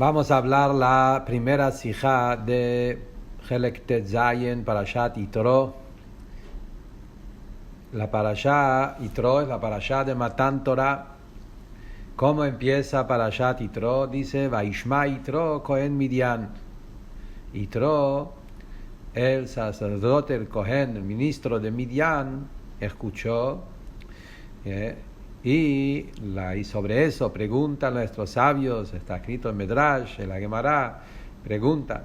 Vamos a hablar la primera sijá de Helek Tet Zayin, Parashat Yitro. La Parashat Yitro es la Parashat de Matan Torah. ¿Cómo empieza Parashat Yitro? Dice, Vaishma Yitro Cohen Midian. Yitro, el sacerdote, el Cohen, el ministro de Midian, escuchó y sobre eso preguntan nuestros sabios, está escrito en Medrash, en la Gemara, preguntan,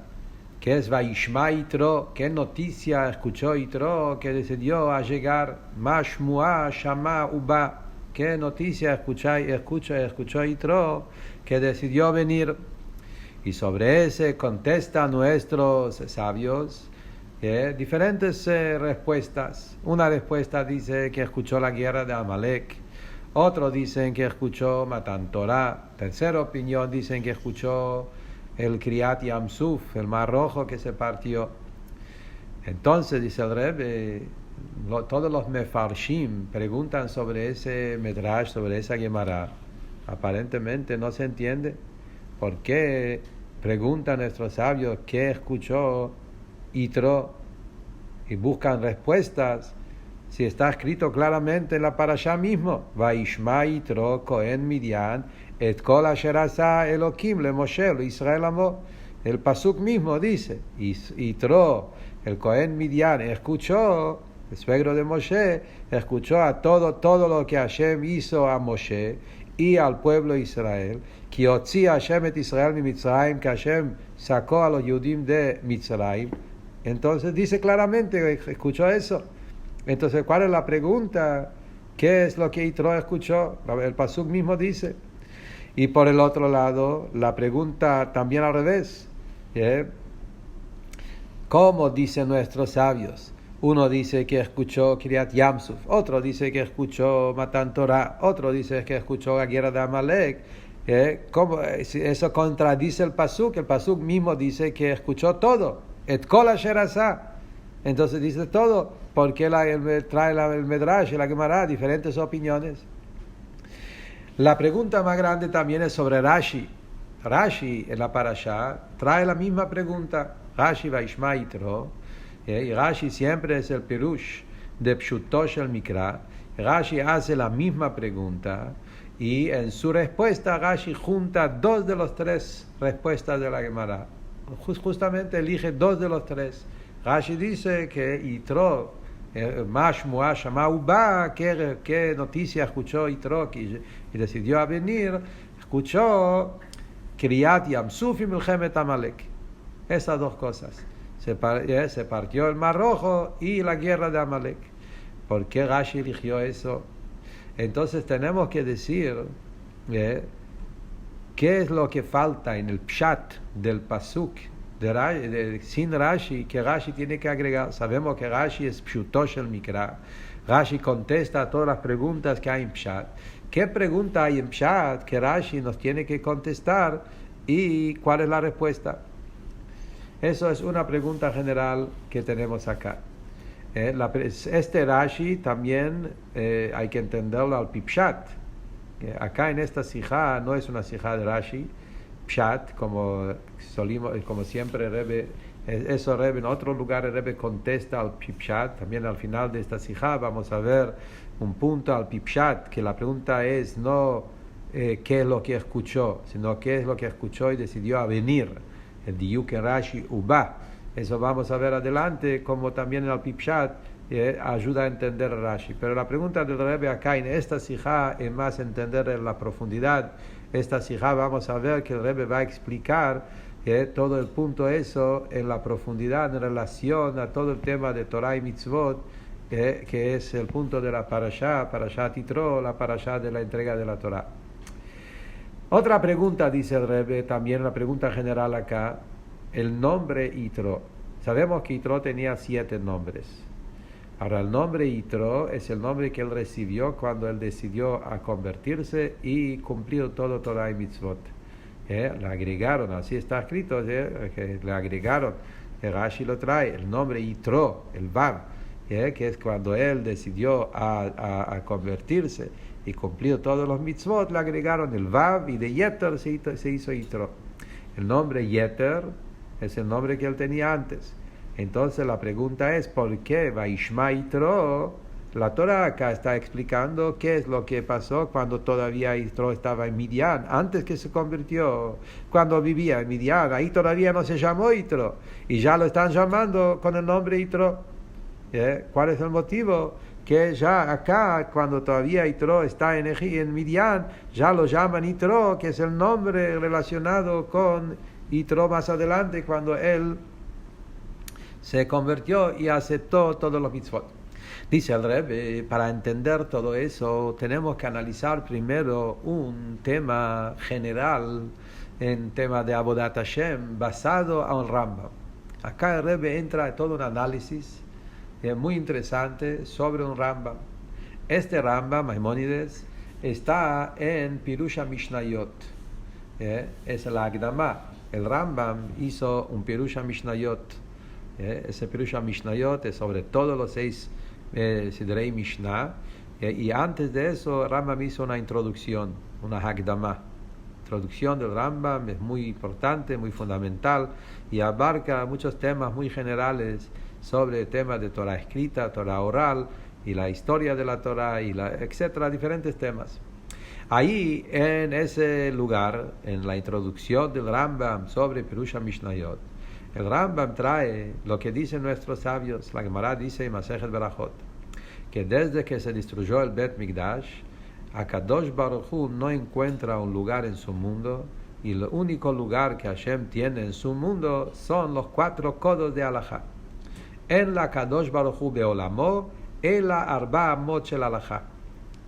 ¿qué es Vaishma Yitro? ¿Qué noticia escuchó Yitro que decidió a llegar? Mashmuah Shama Uba. ¿Qué noticia escuchó Yitro que decidió venir? Y sobre ese contestan nuestros sabios diferentes respuestas. Una respuesta dice que escuchó la guerra de Amalek. Otros dicen que escuchó Matan Torah. Tercera opinión dicen que escuchó el Kriyat Yam Suf, el Mar Rojo que se partió. Entonces, dice el Rebbe, todos los mefarshim preguntan sobre ese Medrash, sobre esa Gemara. Aparentemente no se entiende por qué preguntan nuestros sabios qué escuchó Yitro y buscan respuestas. Si está escrito claramente en la parashá mismo, Vaishma Yitro Cohen Midian et kol asher asa Elokim le Moshe lo Israel amo. El pasuk mismo dice, Yitro, el Cohen Midian, escuchó, el suegro de Moshe, escuchó a todo lo que Hashem hizo a Moshe y al pueblo de Israel, que otzi Hashem et Israel mi Mitzrayim, que Hashem sacó a los Yudim de Mitzrayim. Entonces dice claramente, escuchó eso. Entonces, ¿cuál es la pregunta? ¿Qué es lo que Yitro escuchó? El pasuk mismo dice. Y por el otro lado, la pregunta también al revés. ¿Cómo dicen nuestros sabios? Uno dice que escuchó Kriyat Yam Suf, otro dice que escuchó Matan Torah, otro dice que escuchó la guerra de Amalek. ¿Cómo? Eso contradice el pasuk mismo dice que escuchó todo. Et kol asher asa. Entonces dice todo, porque trae el Medrash y la Gemara diferentes opiniones. La pregunta más grande también es sobre Rashi. Rashi en la parashá trae la misma pregunta. Rashi Vaishma Yitro. Y Rashi siempre es el pirush de Pshutosh el Mikra. Rashi hace la misma pregunta y en su respuesta Rashi junta dos de los tres respuestas de la Gemara. Justamente elige dos de los tres. Rashi dice que Yitro, Mashmuah Shama Uba, ¿qué noticia escuchó Yitro y decidió a venir? Escuchó Kriyat Yam Suf y Milchemet Amalek. Esas dos cosas. Se partió el Mar Rojo y la guerra de Amalek. ¿Por qué Rashi eligió eso? Entonces tenemos que decir qué es lo que falta en el pshat del pasuk sin Rashi, que Rashi tiene que agregar. Sabemos que Rashi es Pshutosh el Mikra. Rashi contesta a todas las preguntas que hay en Pshat. ¿Qué pregunta hay en Pshat que Rashi nos tiene que contestar y cuál es la respuesta? Eso es una pregunta general que tenemos acá. Este Rashi también hay que entenderlo al Pipshat. Acá en esta sijá no es una sijá de Rashi, Pshat, como siempre Rebbe, Rebbe en otro lugar el Rebbe contesta al Pipshat. También al final de esta sijá vamos a ver un punto al Pipshat, que la pregunta es no qué es lo que escuchó, sino qué es lo que escuchó y decidió a venir. El Diyuk en Rashi Uba. Eso vamos a ver adelante, como también en el Pipshat ayuda a entender Rashi. Pero la pregunta del Rebbe acá en esta sijá es más entender en la profundidad. Esta sijá vamos a ver que el Rebbe va a explicar todo el punto eso en la profundidad en relación a todo el tema de Torah y Mitzvot, que es el punto de la Parashat Yitro, la Parashat de la entrega de la Torah. Otra pregunta, dice el Rebbe, también una pregunta general acá, el nombre Yitro. Sabemos que Yitro tenía 7 nombres. Ahora, el nombre Yitro es el nombre que él recibió cuando él decidió a convertirse y cumplir todo Torah y Mitzvot. Le agregaron, así está escrito, que le agregaron, Rashi lo trae, el nombre Yitro, el Vav, que es cuando él decidió a convertirse y cumplir todos los mitzvot, le agregaron el Vav y de Yeter se hizo Yitro. El nombre Yeter es el nombre que él tenía antes. Entonces la pregunta es, ¿por qué Vaishma Yitro? La Torah acá está explicando qué es lo que pasó cuando todavía Yitro estaba en Midian, antes que se convirtió, cuando vivía en Midian. Ahí todavía no se llamó Yitro, y ya lo están llamando con el nombre Yitro. ¿Cuál es el motivo? Que ya acá, cuando todavía Yitro está en Midian, ya lo llaman Yitro, que es el nombre relacionado con Yitro más adelante, cuando él se convirtió y aceptó todos los mitzvot. Dice el Rebbe, para entender todo eso tenemos que analizar primero un tema general, en tema de Avodat Hashem, basado en el Rambam. Acá el Rebbe entra en todo un análisis muy interesante sobre un Rambam. Este Rambam, Maimónides, está en Pirusha Mishnayot. Es la Agdama. El Rambam hizo un Pirusha Mishnayot. Ese Pirusha Mishnayot es sobre todos los 6 Sidrei Mishnah, y antes de eso Rambam hizo una introducción, una Hagdama. La introducción del Rambam es muy importante, muy fundamental, y abarca muchos temas muy generales sobre temas de Torah escrita, Torah oral, y la historia de la Torah, y etcétera, diferentes temas. Ahí, en ese lugar, en la introducción del Rambam sobre Pirusha Mishnayot, el Rambam trae lo que dicen nuestros sabios. La Gemara dice en Masejet Berajot que desde que se destruyó el Bet Mikdash, Akadosh Baruj Hu no encuentra un lugar en su mundo, y el único lugar que Hashem tiene en su mundo son los 4 codos de Halajá. En la Akadosh Baruj Hu Beolamo, en la Arba Amot Shel Halajá.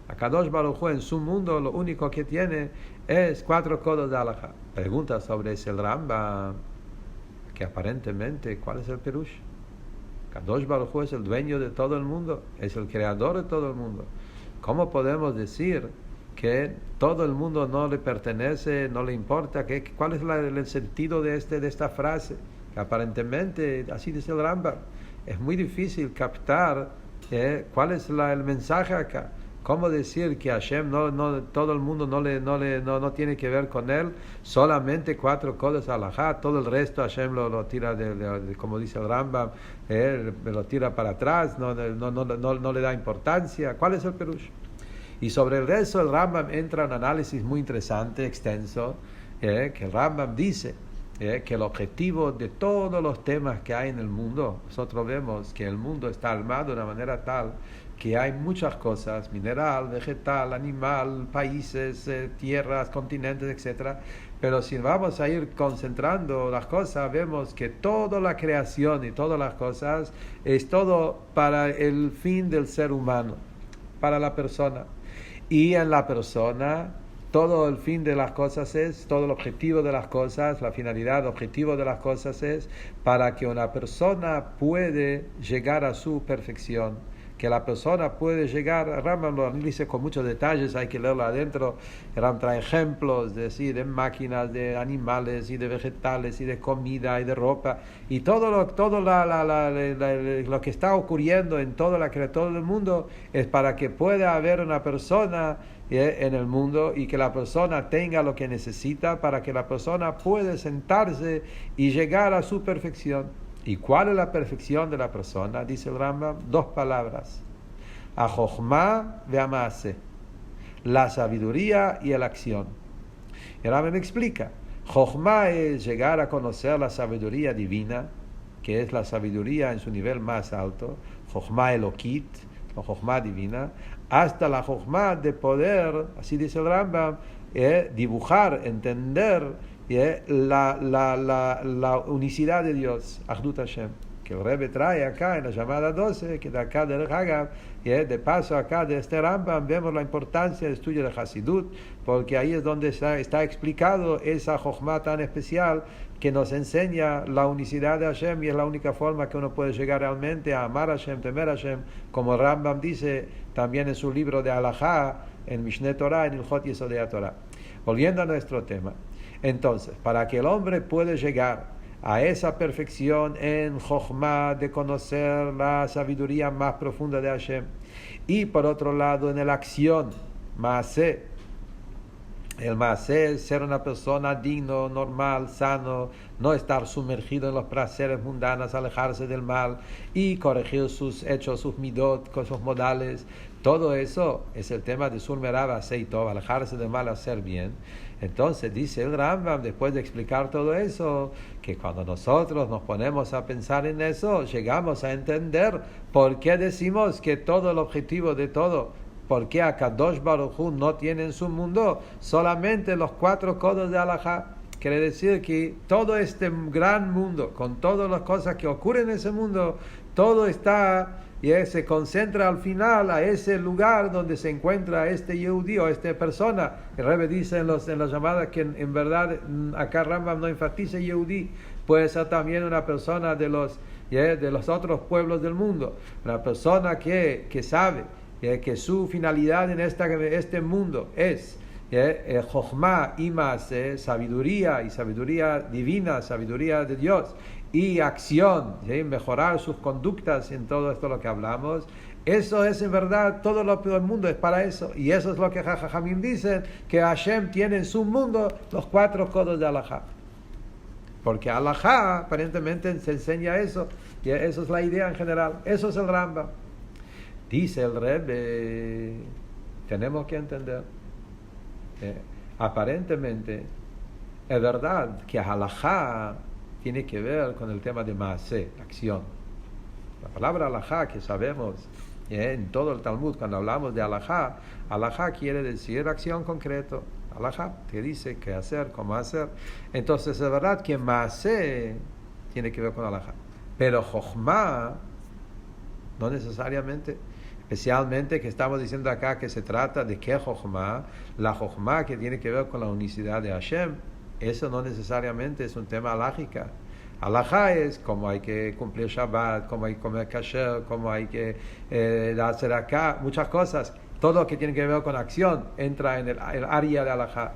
Akadosh Baruj Hu en su mundo lo único que tiene es 4 codos de Halajá. Pregunta sobre ese Rambam, que aparentemente, ¿cuál es el Perush? Kadosh Baruj Hu es el dueño de todo el mundo, es el creador de todo el mundo. ¿Cómo podemos decir que todo el mundo no le pertenece, no le importa? ¿Cuál es el sentido de esta frase? Que aparentemente, así dice el Rambam, es muy difícil captar cuál es el mensaje acá. ¿Cómo decir que Hashem todo el mundo no tiene que ver con él? Solamente 4 codos halajá, todo el resto Hashem lo tira, como dice el Rambam, lo tira para atrás, no le da importancia. ¿Cuál es el perush? Y sobre el resto el Rambam entra en un análisis muy interesante, extenso, que el Rambam dice que el objetivo de todos los temas que hay en el mundo, nosotros vemos que el mundo está armado de una manera tal que hay muchas cosas, mineral, vegetal, animal, países, tierras, continentes, etc. Pero si vamos a ir concentrando las cosas, vemos que toda la creación y todas las cosas es todo para el fin del ser humano, para la persona. Y en la persona, todo el fin de las cosas es, todo el objetivo de las cosas, la finalidad, el objetivo de las cosas es para que una persona puede llegar a su perfección, que la persona puede llegar. Rambam lo dice con muchos detalles, hay que leerlo adentro. Rambam trae ejemplos de máquinas, de animales y de vegetales y de comida y de ropa y todo lo que está ocurriendo en todo el mundo es para que pueda haber una persona en el mundo y que la persona tenga lo que necesita para que la persona pueda sentarse y llegar a su perfección. ¿Y cuál es la perfección de la persona? Dice el Rambam, 2 palabras: Ajochma ve'amase, la sabiduría y la acción. El Rambam explica, Jochma es llegar a conocer la sabiduría divina, que es la sabiduría en su nivel más alto, Jochma Elokit, la Jochma divina, hasta la Jochma de poder, así dice el Rambam, dibujar, entender la unicidad de Dios, Achdut Hashem, que el Rebbe trae acá en la llamada 12, que de acá del Hagab, de paso acá de este Rambam vemos la importancia del estudio de Hasidut, porque ahí es donde está explicado esa Jochma tan especial que nos enseña la unicidad de Hashem, y es la única forma que uno puede llegar realmente a amar a Hashem, temer a Hashem, como el Rambam dice también en su libro de Halajá, en Mishneh Torah, en Ilhot Yesodei Torah. Volviendo a nuestro tema, entonces, para que el hombre pueda llegar a esa perfección en Jochma, de conocer la sabiduría más profunda de Hashem, y por otro lado en la acción, Maaseh, El maaseh es ser una persona digno, normal, sano, no estar sumergido en los placeres mundanos, alejarse del mal y corregir sus hechos, sus midot, con sus modales. Todo eso es el tema de Surmerab Aceito, alejarse del mal, hacer bien. Entonces dice el Rambam, después de explicar todo eso, que cuando nosotros nos ponemos a pensar en eso, llegamos a entender por qué decimos que todo el objetivo de todo, por qué Akadosh Baruj Hu no tiene en su mundo solamente los 4 codos de Alajá. Quiere decir que todo este gran mundo, con todas las cosas que ocurren en ese mundo, todo está y se concentra al final a ese lugar donde se encuentra este Yehudí o esta persona. El Rebbe dice en las llamadas que en verdad acá Rambam no enfatiza Yehudí, puede ser también una persona de los otros pueblos del mundo, una persona que sabe que su finalidad en este mundo es Jochma y Maaseh, sabiduría y sabiduría divina, sabiduría de Dios y acción, mejorar sus conductas en todo esto lo que hablamos. Eso es en verdad, todo lo que el mundo es para eso, y eso es lo que Jajamim dicen, que Hashem tiene en su mundo los 4 codos de Alajá, porque Alajá aparentemente se enseña eso, y eso es la idea en general, eso es el Rambam. Dice el Rebbe, tenemos que entender, aparentemente es verdad que Alajá tiene que ver con el tema de Maaseh, acción. La palabra Alajá que sabemos en todo el Talmud, cuando hablamos de Alajá, Alajá quiere decir acción concreta. Alajá que dice qué hacer, cómo hacer. Entonces es verdad que Maaseh tiene que ver con Alajá, pero Jochma no necesariamente. Especialmente que estamos diciendo acá que se trata de qué Jochma, la Jochma que tiene que ver con la unicidad de Hashem. Eso no necesariamente es un tema alágica. Alajá es cómo hay que cumplir Shabbat, cómo hay que comer kasher, cómo hay que hacer acá, muchas cosas. Todo lo que tiene que ver con acción entra en el área de Alajá.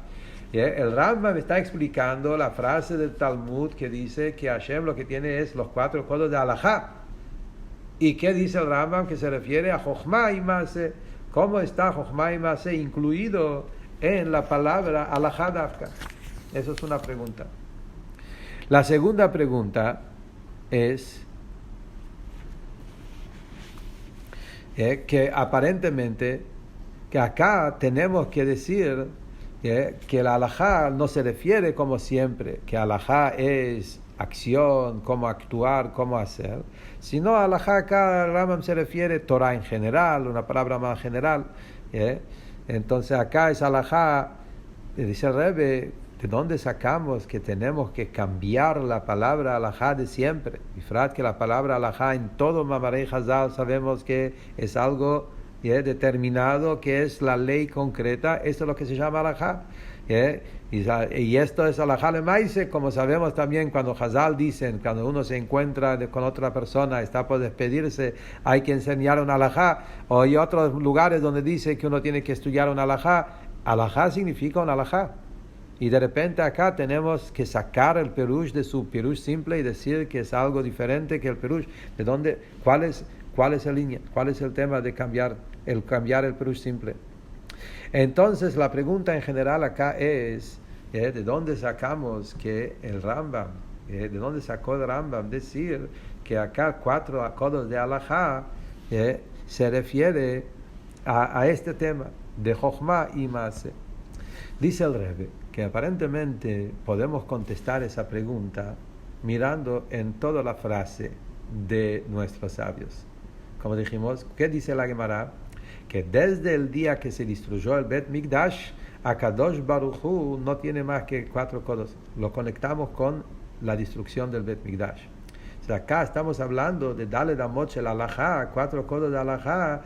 El Rambam está explicando la frase del Talmud que dice que Hashem lo que tiene es los 4 codos de Alajá. ¿Y qué dice el Rambam? Que se refiere a Jochma y Maaseh. ¿Cómo está Jochma y Maaseh incluido en la palabra Alajá Dafka? Eso es una pregunta. La segunda pregunta es que aparentemente que acá tenemos que decir que el Alajá no se refiere como siempre, que Alajá es acción, cómo actuar, cómo hacer, sino Alajá acá el Rambam se refiere a Torah en general, una palabra más general. Entonces acá es Alajá, dice el Rebbe, ¿de dónde sacamos que tenemos que cambiar la palabra Alajá de siempre? Bifrat que la palabra Alajá en todo Mamarei Hazal sabemos que es algo determinado, que es la ley concreta. Esto es lo que se llama Alajá. Y esto es Alajá Lemaise, como sabemos también cuando Hazal dicen, cuando uno se encuentra con otra persona, está por despedirse, hay que enseñar un Alajá, o hay otros lugares donde dice que uno tiene que estudiar un Alajá. Alajá significa un Alajá. Y de repente acá tenemos que sacar el perush de su perush simple y decir que es algo diferente que el perush. ¿De dónde? ¿Cuál es la línea? ¿Cuál es el tema de cambiar el perush simple? Entonces la pregunta en general acá es ¿de dónde sacamos que el Rambam, de dónde sacó el Rambam decir que acá 4 codos de Alajá se refiere a este tema de Jochma y Maaseh? Dice el Rebbe que aparentemente podemos contestar esa pregunta mirando en toda la frase de nuestros sabios. Como dijimos, ¿qué dice la Gemara? Que desde el día que se destruyó el Bet Mikdash, Akadosh Baruj Hu no tiene más que 4 codos. Lo conectamos con la destrucción del Bet Mikdash. O sea, acá estamos hablando de Daled Amot el Alajá, 4 codos de Alajá,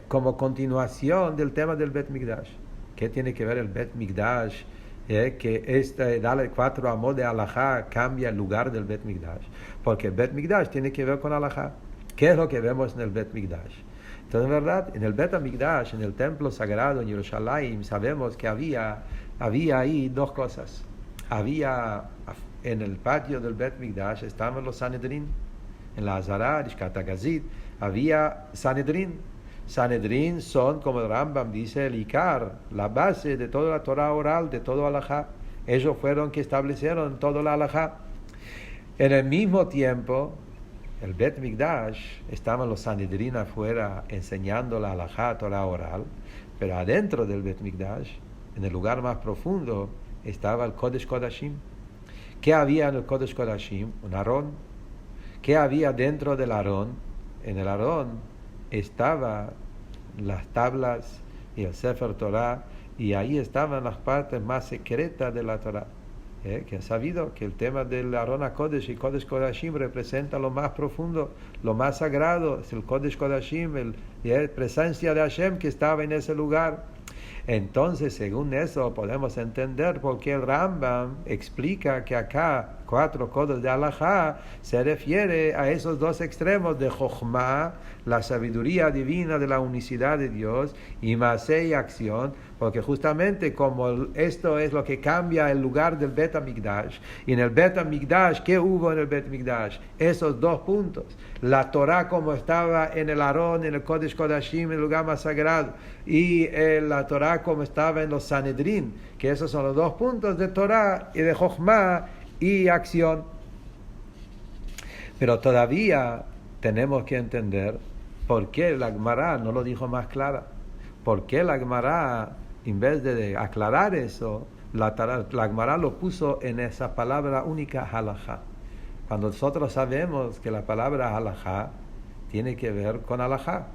como continuación del tema del Bet Mikdash. ¿Qué tiene que ver el Bet Mikdash? Que darle 4 amot de Alajá cambia el lugar del Bet Mikdash, porque el Bet Mikdash tiene que ver con Alajá. ¿Qué es lo que vemos en el Bet Mikdash? Entonces, en verdad, en el Bet Mikdash, en el templo sagrado en Jerusalén, sabemos que había ahí 2 cosas. Había en el patio del Bet Mikdash estaban los Sanedrín, en la Azara, Ishkat HaGazit, había Sanedrín. Sanedrín son, como el Rambam dice, el Ikar, la base de toda la Torah oral, de todo Halajá. Ellos fueron que establecieron todo la Halajá. En el mismo tiempo, el Bet Mikdash, estaban los Sanedrín afuera enseñando la Halajá, Torah oral, pero adentro del Bet Mikdash, en el lugar más profundo, estaba el Kodesh Kodashim. ¿Qué había en el Kodesh Kodashim? Un Arón. ¿Qué había dentro del Arón? En el Arón estaban las tablas y el Sefer Torah, y ahí estaban las partes más secretas de la Torah. Que ha sabido que el tema del Arón HaKodesh y Kodesh Kodashim representa lo más profundo, lo más sagrado, es el Kodesh Kodashim, la presencia de Hashem que estaba en ese lugar. Entonces, según eso, podemos entender por qué el Rambam explica que acá 4 codos de Halajá se refiere a esos dos extremos de Jochma, la sabiduría divina de la unicidad de Dios, y Maaseh y acción, porque justamente como esto es lo que cambia el lugar del Bet HaMikdash, y en el Bet HaMikdash, ¿qué hubo en el Bet HaMikdash? Esos dos puntos, la Torah como estaba en el Arón, en el Kodesh Kodashim, en el lugar más sagrado, y la Torah como estaba en los Sanedrín, que esos son los dos puntos de Torah y de Jochma y acción. Pero todavía tenemos que entender por qué la Gemara no lo dijo más clara. ¿Por qué la Gemara, en vez de aclarar eso, la Gemara lo puso en esa palabra única, halajá? Cuando nosotros sabemos que la palabra halajá tiene que ver con halajá,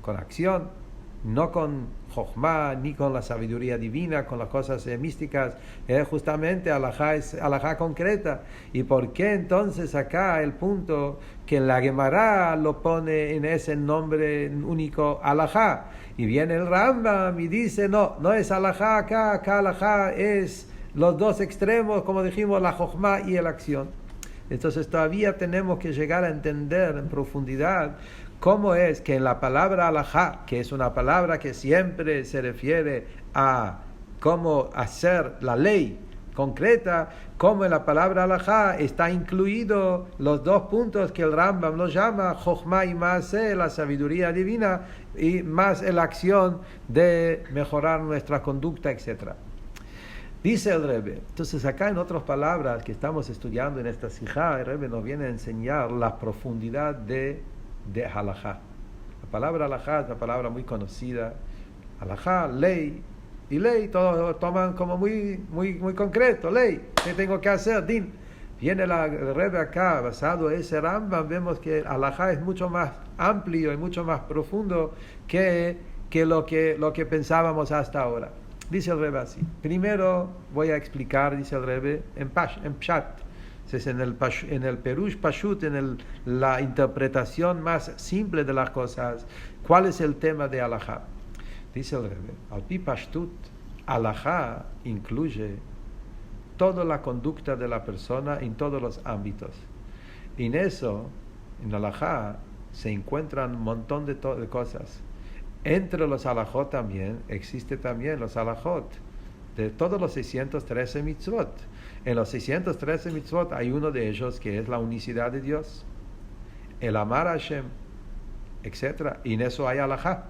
con acción, no con jochma, ni con la sabiduría divina, con las cosas místicas. Justamente halajá es halajá concreta. ¿Y por qué entonces acá el punto que en la Gemara lo pone en ese nombre único halajá? Y viene el Rambam y dice, no es halajá acá halajá es los dos extremos, como dijimos, la jochma y la acción. Entonces todavía tenemos que llegar a entender en profundidad cómo es que en la palabra halajá, que es una palabra que siempre se refiere a cómo hacer la ley concreta, cómo en la palabra halajá está incluido los dos puntos que el Rambam lo llama Jochma y Maaseh, la sabiduría divina, y más la acción de mejorar nuestra conducta, etc. Dice el Rebbe, entonces acá en otras palabras que estamos estudiando en esta sijá, el Rebbe nos viene a enseñar la profundidad de halajá. La palabra halajá es una palabra muy conocida. Halajá, ley, y ley, todos lo toman como muy concreto, ley, ¿qué tengo que hacer? Din. Viene el Rebbe acá, basado en ese Rambam, vemos que halajá es mucho más amplio y mucho más profundo que lo que pensábamos hasta ahora. Dice el Rebbe así. Primero voy a explicar, dice el Rebbe, en Pshat. Es en el Perush Pashut, en la interpretación más simple de las cosas, ¿cuál es el tema de halajá? Dice el Rebbe, al pi Pashtut, halajá incluye toda la conducta de la persona en todos los ámbitos. Y en eso, en halajá, se encuentran un montón de cosas. Entre los halajot también existe también los halajot de todos los 613 mitzvot. En los 613 mitzvot hay uno de ellos que es la unicidad de Dios, el amar a Hashem, etc. Y en eso hay halajá.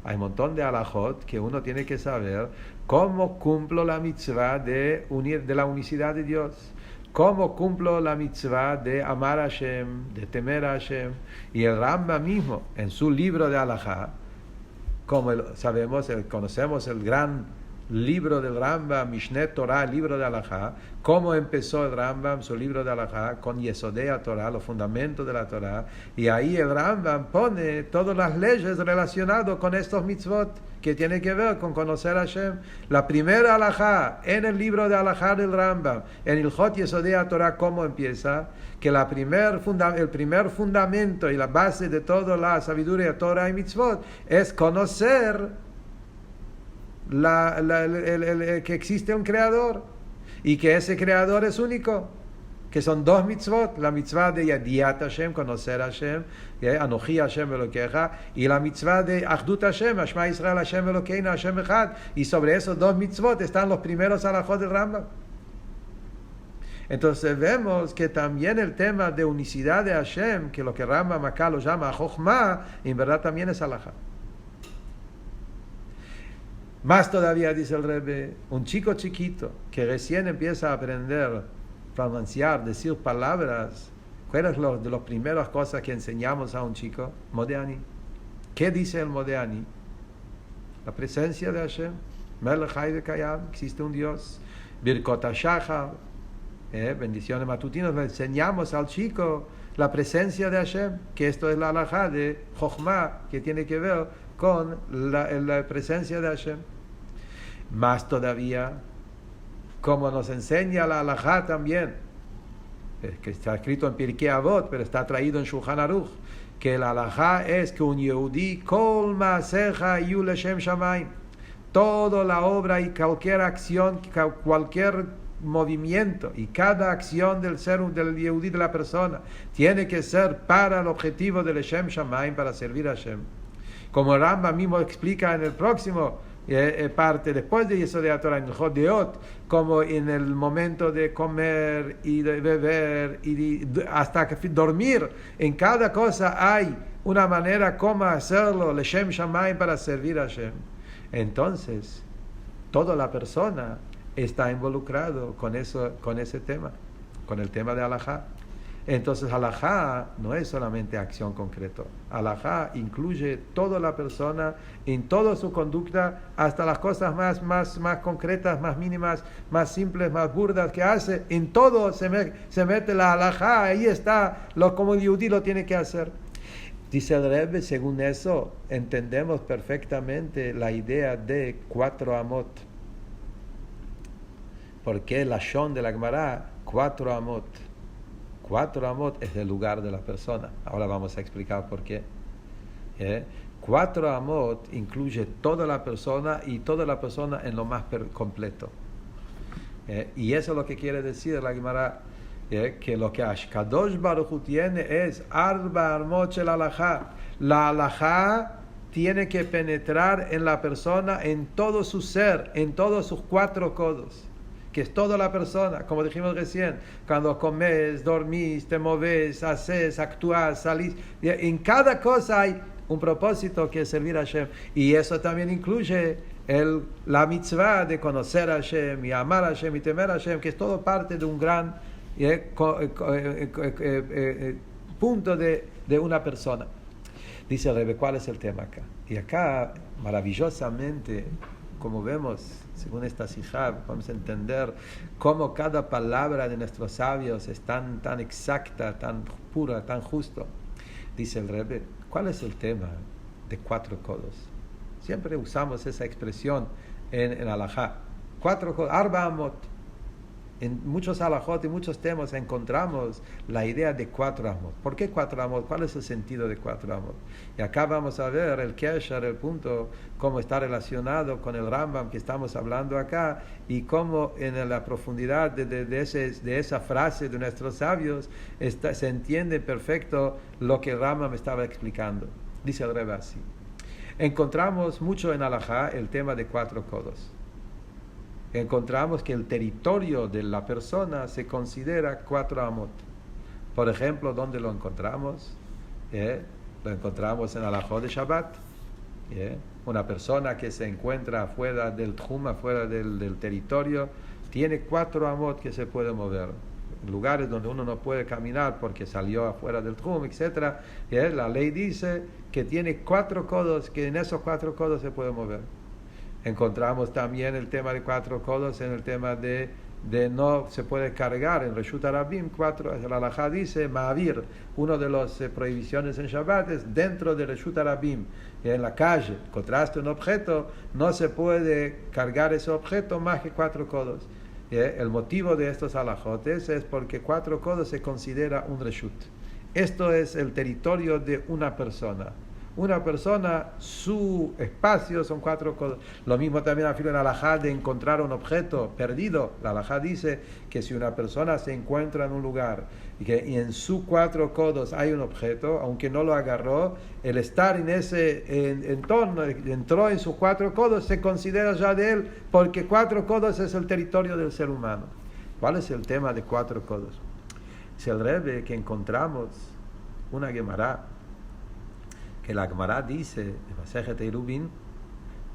Hay un montón de halajot que uno tiene que saber cómo cumplo la mitzvah de la unicidad de Dios, cómo cumplo la mitzvah de amar a Hashem, de temer a Hashem. Y el Rambam mismo, en su libro de halajá, como conocemos el gran libro del Rambam, Mishneh Torah, libro de halajá, cómo empezó el Rambam su libro de halajá con Yesodei Torah, los fundamentos de la Torah, y ahí el Rambam pone todas las leyes relacionadas con estos mitzvot que tienen que ver con conocer a Hashem. La primera halajá en el libro de halajá del Rambam, en Ilhot Yesodei Torah, ¿cómo empieza? Que el primer fundamento y la base de toda la sabiduría Torah y mitzvot es conocer que existe un creador y que ese creador es único, que son dos mitzvot, la mitzvah de Yadiat Hashem, conocer a Hashem, Anochi Hashem Elokecha, y la mitzvah de Achdut Hashem, Shema Israel Hashem Elokeinu Hashem Echad, y sobre esos dos mitzvot están los primeros halajot del Rambam. Entonces vemos que también el tema de unicidad de Hashem, que lo que Rambam acá lo llama Jochma, en verdad también es alajá. Más todavía, dice el Rebbe, un chico chiquito que recién empieza a aprender a pronunciar, decir palabras, ¿cuál es de las primeras cosas que enseñamos a un chico? Modeani. ¿Qué dice el Modeani? La presencia de Hashem. Melech Hay Vekayam, existe un Dios. Birkot HaShachar, bendiciones matutinas, le enseñamos al chico la presencia de Hashem, que esto es la halajá de Jochma, que tiene que ver con la presencia de Hashem. Más todavía, como nos enseña la halajá también, que está escrito en Pirkei Avot, pero está traído en Shulchan Aruch, que la halajá es que un Yehudí, kol maasecha yu leshem shamayim, toda la obra y cualquier acción, cualquier movimiento y cada acción del ser, del Yehudí, de la persona, tiene que ser para el objetivo del Leshem Shamayim, para servir a Hashem. Como Rambam mismo explica en el próximo parte, después de eso de la Torah, en Jodeot, como en el momento de comer y de beber y hasta dormir, en cada cosa hay una manera como hacerlo, Leshem Shamayim, para servir a Hashem. Entonces, toda la persona está involucrado con ese tema, con el tema de halajá. Entonces, halajá no es solamente acción concreta. Halajá incluye toda la persona en toda su conducta, hasta las cosas más concretas, más mínimas, más simples, más burdas que hace. En todo se mete la halajá, ahí está, como el yudí lo tiene que hacer. Dice el Rebbe, según eso, entendemos perfectamente la idea de 4 amot. Porque la shon de la Gemara, 4 amot. 4 amot es el lugar de la persona. Ahora vamos a explicar por qué. 4 amot incluye toda la persona y toda la persona en lo más completo. Y eso es lo que quiere decir la Gemara. Que lo que Kadosh Baruj Hu tiene es arba amot shel halajá. La halajá tiene que penetrar en la persona, en todo su ser, en todos sus 4 codos, que es toda la persona, como dijimos recién, cuando comes, dormís, te moves, haces, actúas, salís, en cada cosa hay un propósito que es servir a Hashem, y eso también incluye la mitzvah de conocer a Hashem, y amar a Hashem, y temer a Hashem, que es todo parte de un gran punto de una persona. Dice el Rebbe, ¿cuál es el tema acá? Y acá, maravillosamente, como vemos, según esta sijá, vamos a entender cómo cada palabra de nuestros sabios es tan exacta, tan pura, tan justo. Dice el Rebbe, ¿cuál es el tema de 4 codos? Siempre usamos esa expresión en halajá. 4 codos, arba amot. En muchos halajot y muchos temas encontramos la idea de 4 amot. ¿Por qué 4 amot? ¿Cuál es el sentido de 4 amot? Y acá vamos a ver el kesher, el punto, cómo está relacionado con el Rambam que estamos hablando acá, y cómo en la profundidad de esa frase de nuestros sabios se entiende perfecto lo que el Rambam estaba explicando. Dice el Rebbe así. Encontramos mucho en halajá el tema de 4 codos. Encontramos que el territorio de la persona se considera 4 amot. Por ejemplo, ¿dónde lo encontramos? Lo encontramos en halajot de Shabbat. Una persona que se encuentra afuera del tjum, afuera del territorio, tiene 4 amot que se puede mover. En lugares donde uno no puede caminar porque salió afuera del tjum, etc. La ley dice que tiene 4 codos, que en esos 4 codos se puede mover. Encontramos también el tema de 4 codos en el tema de no se puede cargar en Reshut Arabim. La halajá dice, Ma'avir, una de las prohibiciones en Shabbat es dentro de Reshut Arabim, en la calle, encontraste un objeto, no se puede cargar ese objeto más que 4 codos. El motivo de estos halajotes es porque 4 codos se considera un Reshut. Esto es el territorio de una persona. Una persona, su espacio son 4 codos. Lo mismo también afirma en la halajá de encontrar un objeto perdido. La halajá dice que si una persona se encuentra en un lugar y en sus 4 codos hay un objeto, aunque no lo agarró, el estar en ese entorno, entró en sus 4 codos, se considera ya de él, porque 4 codos es el territorio del ser humano. ¿Cuál es el tema de 4 codos? Es el Rebbe que encontramos una Gemara, que la Gemara dice en Masejet Erubin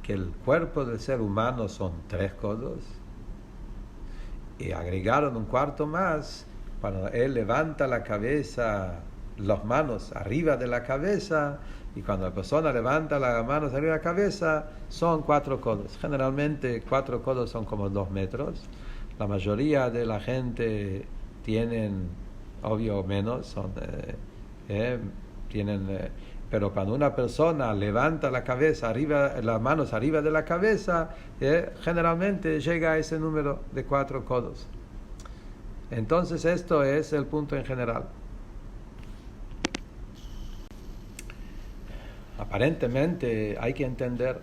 que el cuerpo del ser humano son 3 codos y agregaron un cuarto más. Cuando él levanta la cabeza, las manos arriba de la cabeza, y cuando la persona levanta las manos arriba de la cabeza, son 4 codos. Generalmente 4 codos son como 2 metros. La mayoría de la gente tienen, obvio, menos, pero cuando una persona levanta la cabeza arriba, las manos arriba de la cabeza, generalmente llega a ese número de 4 codos. Entonces esto es el punto en general. Aparentemente hay que entender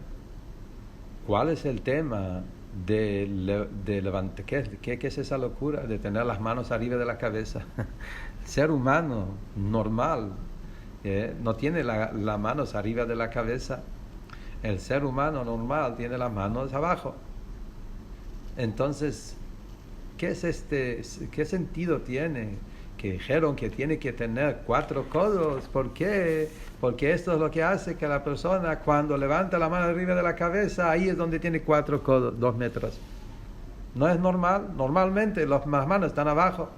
cuál es el tema de levantar. ¿Qué es esa locura de tener las manos arriba de la cabeza? El ser humano normal no tiene las manos arriba de la cabeza. El ser humano normal tiene las manos abajo. Entonces, ¿qué sentido tiene que dijeron que tiene que tener 4 codos? ¿Por qué? Porque esto es lo que hace que la persona, cuando levanta la mano arriba de la cabeza, ahí es donde tiene 4 codos, 2 metros. No es normal. Normalmente las manos están abajo.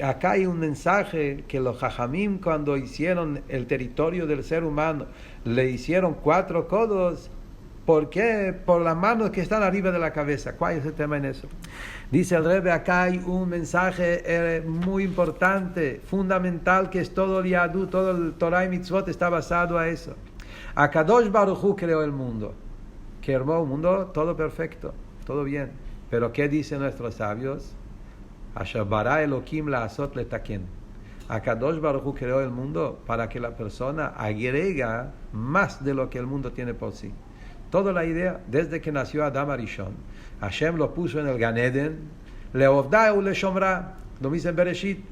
Acá hay un mensaje que los Jajamim, cuando hicieron el territorio del ser humano, le hicieron 4 codos. ¿Por qué? Por las manos que están arriba de la cabeza. ¿Cuál es el tema en eso? Dice el Rebbe, acá hay un mensaje muy importante, fundamental, que es todo el Yadut, todo el Torah y Mitzvot está basado a eso. Akadosh Baruj Hu creó el mundo. Que armó un mundo todo perfecto, todo bien. Pero ¿qué dicen nuestros sabios? Asher bara Elokim la'asot letaken. Akadosh Baruj Hu creó el mundo para que la persona agrega más de lo que el mundo tiene por sí. Toda la idea, desde que nació Adam Arishon, Hashem lo puso en el Gan Eden, leovda u leshomra, lo dice en Bereshit.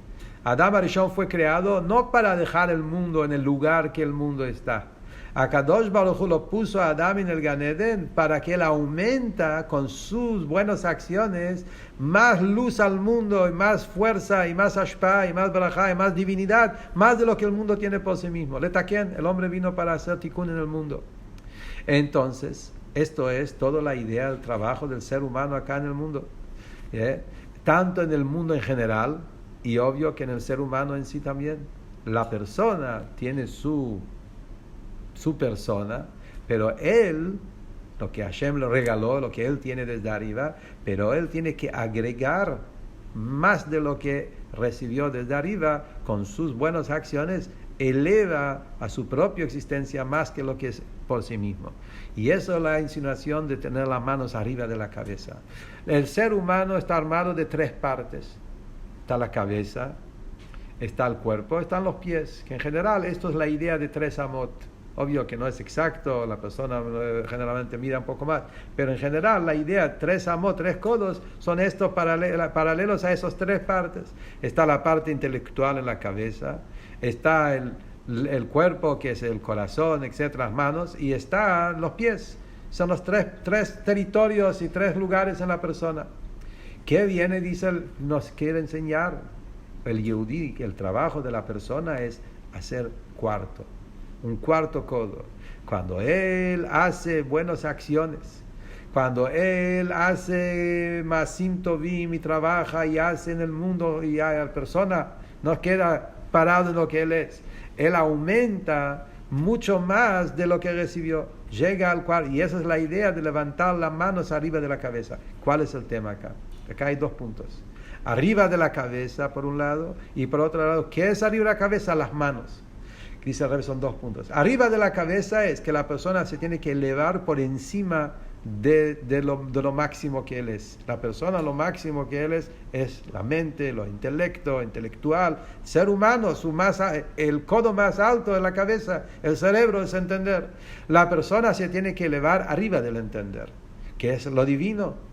Adam Arishon fue creado no para dejar el mundo en el lugar que el mundo está. Akadosh Baruj Hu lo puso a Adam en el Gan Eden para que él aumenta con sus buenas acciones más luz al mundo, y más fuerza, y más ashpa, y más barajá, y más divinidad, más de lo que el mundo tiene por sí mismo. Letaken, el hombre vino para hacer tikkun en el mundo. Entonces, esto es toda la idea del trabajo del ser humano acá en el mundo. Tanto en el mundo en general, y obvio que en el ser humano en sí también. La persona tiene su persona, pero él, lo que Hashem le regaló, lo que él tiene desde arriba, pero él tiene que agregar más de lo que recibió desde arriba con sus buenas acciones, eleva a su propia existencia más que lo que es por sí mismo. Y eso es la insinuación de tener las manos arriba de la cabeza. El ser humano está armado de 3 partes. Está la cabeza, está el cuerpo, están los pies, que en general esto es la idea de 3 amot. Obvio que no es exacto, la persona generalmente mira un poco más, pero en general la idea 3 amot, 3 codos, son estos paralelos a esas 3 partes. Está la parte intelectual en la cabeza, está el cuerpo, que es el corazón, etcétera, las manos, y están los pies. Son los 3 territorios y 3 lugares en la persona. ¿Qué viene? Dice, nos quiere enseñar el Yehudí, que el trabajo de la persona es hacer un cuarto codo. Cuando él hace buenas acciones, cuando él hace masim tovim y trabaja y hace en el mundo, y la persona no queda parado en lo que él es, él aumenta mucho más de lo que recibió, llega al cual, y esa es la idea de levantar las manos arriba de la cabeza. ¿Cuál es el tema acá? Acá hay 2 puntos. Arriba de la cabeza por un lado, y por otro lado, ¿qué es arriba de la cabeza? Las manos. Dice el Rebbe, son 2 puntos. Arriba de la cabeza es que la persona se tiene que elevar por encima de lo máximo que él es. La persona, lo máximo que él es la mente, lo intelectual, ser humano, el codo más alto de la cabeza, el cerebro es entender. La persona se tiene que elevar arriba del entender, que es lo divino.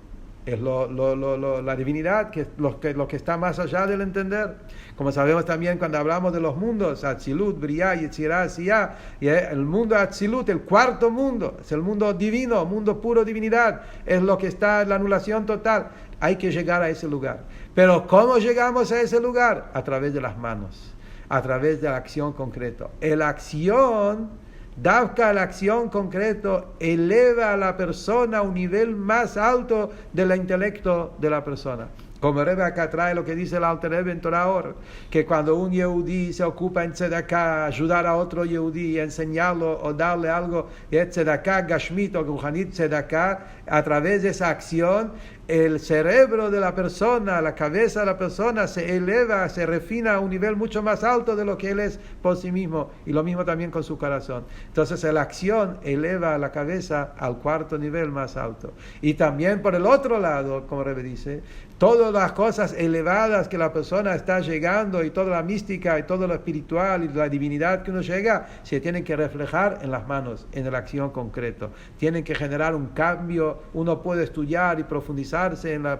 es la divinidad, que es lo que está más allá del entender. Como sabemos también cuando hablamos de los mundos, Atzilut, Briah, Yetzirah, Asiyah, y el mundo Atzilut, el cuarto mundo, es el mundo divino, mundo puro divinidad, es lo que está en la anulación total. Hay que llegar a ese lugar. Pero ¿cómo llegamos a ese lugar? A través de las manos, a través de la acción concreta. La acción... Davka, la acción concreta eleva a la persona a un nivel más alto del intelecto de la persona. Como el Rebbe acá trae lo que dice el Alter Rebbe en Torah Or, que cuando un Yehudí se ocupa en Tzedakah, ayudar a otro Yehudí, enseñarlo o darle algo, Tzedakah, Gashmit o Ruhanit Tzedakah, a través de esa acción, el cerebro de la persona, la cabeza de la persona se eleva, se refina a un nivel mucho más alto de lo que él es por sí mismo, y lo mismo también con su corazón. Entonces la acción eleva la cabeza al cuarto nivel más alto. Y también por el otro lado, como Rebbe dice, todas las cosas elevadas que la persona está llegando y toda la mística y todo lo espiritual y la divinidad que uno llega, se tienen que reflejar en las manos, en la acción concreta. Tienen que generar un cambio. Uno puede estudiar y profundizarse en la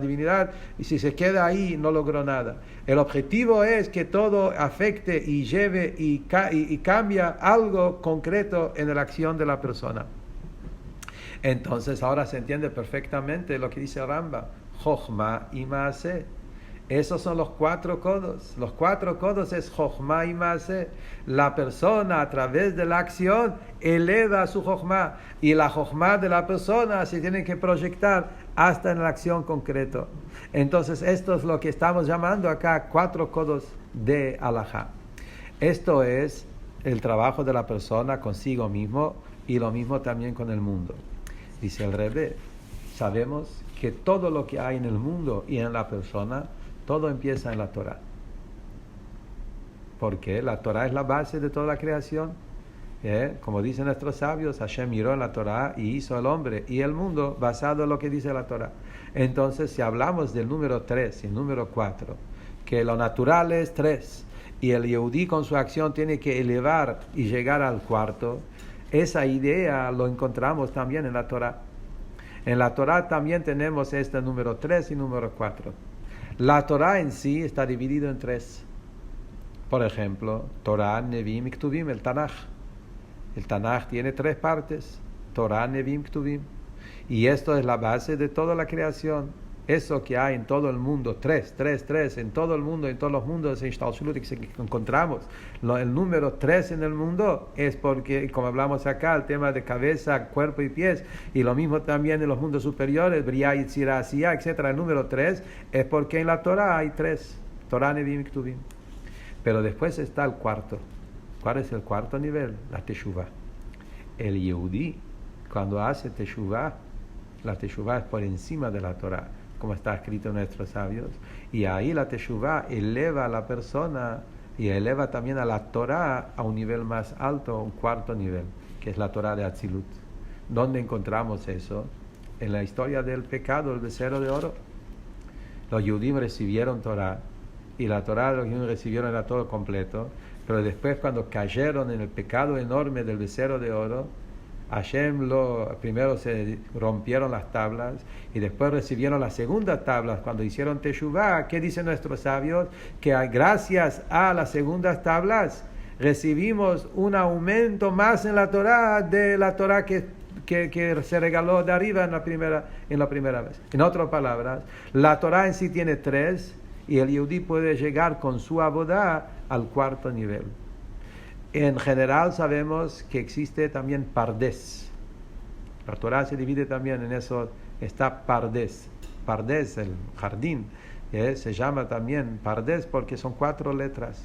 divinidad, y si se queda ahí no logró nada. El objetivo es que todo afecte y lleve y cambia algo concreto en la acción de la persona. Entonces ahora se entiende perfectamente lo que dice Rambam. Jochma y Maaseh. Esos son los 4 codos. Los 4 codos es Jochma y Maaseh. La persona a través de la acción eleva su Jochma. Y la Jochma de la persona se tiene que proyectar hasta en la acción concreta. Entonces esto es lo que estamos llamando acá 4 codos de Halajá. Esto es el trabajo de la persona consigo mismo y lo mismo también con el mundo. Dice el Rebbe, sabemos que todo lo que hay en el mundo y en la persona, todo empieza en la Torah. Porque la Torah es la base de toda la creación. Como dicen nuestros sabios, Hashem miró en la Torah y hizo el hombre y el mundo basado en lo que dice la Torah. Entonces, si hablamos del número 3 y el número 4, que lo natural es 3, y el Yehudí con su acción tiene que elevar y llegar al cuarto, esa idea lo encontramos también en la Torah. En la Torah también tenemos este número 3 y número 4. La Torah en sí está dividida en 3. Por ejemplo, Torah, Nevim y Ktuvim, el Tanaj. El Tanaj tiene 3 partes. Torah, Nevim, Ktuvim. Y esto es la base de toda la creación. Eso que hay en todo el mundo, 3, en todo el mundo, en todos los mundos en Shtalshulut que encontramos. El número 3 en el mundo es porque, como hablamos acá, el tema de cabeza, cuerpo y pies, y lo mismo también en los mundos superiores, Briah, Yetzirah, Asiyah, etc. El número 3 es porque en la Torah hay 3, Torah, Nevim y Ktuvim. Pero después está el cuarto. ¿Cuál es el cuarto nivel? La Teshuvah. El Yehudí, cuando hace Teshuvah, la Teshuvah es por encima de la Torah, como está escrito en nuestros sabios, y ahí la Teshuvah eleva a la persona y eleva también a la Torah a un nivel más alto, un cuarto nivel, que es la Torah de Atzilut. ¿Dónde encontramos eso? En la historia del pecado, el becerro de oro. Los Yehudim recibieron Torah, y la Torah los Yehudim recibieron era todo completo, pero después cuando cayeron en el pecado enorme del becerro de oro, Hashem primero se rompieron las tablas y después recibieron las segundas tablas cuando hicieron Teshuvah. ¿Qué dicen nuestros sabios? Que gracias a las segundas tablas recibimos un aumento más en la Torah de la Torah que se regaló de arriba en la primera vez. En otras palabras, la Torah en sí tiene 3 y el Yehudí puede llegar con su abodá al cuarto nivel. En general sabemos que existe también Pardes. La Torah se divide también en eso. Está Pardes. Pardes, el jardín, se llama también Pardes porque son 4 letras.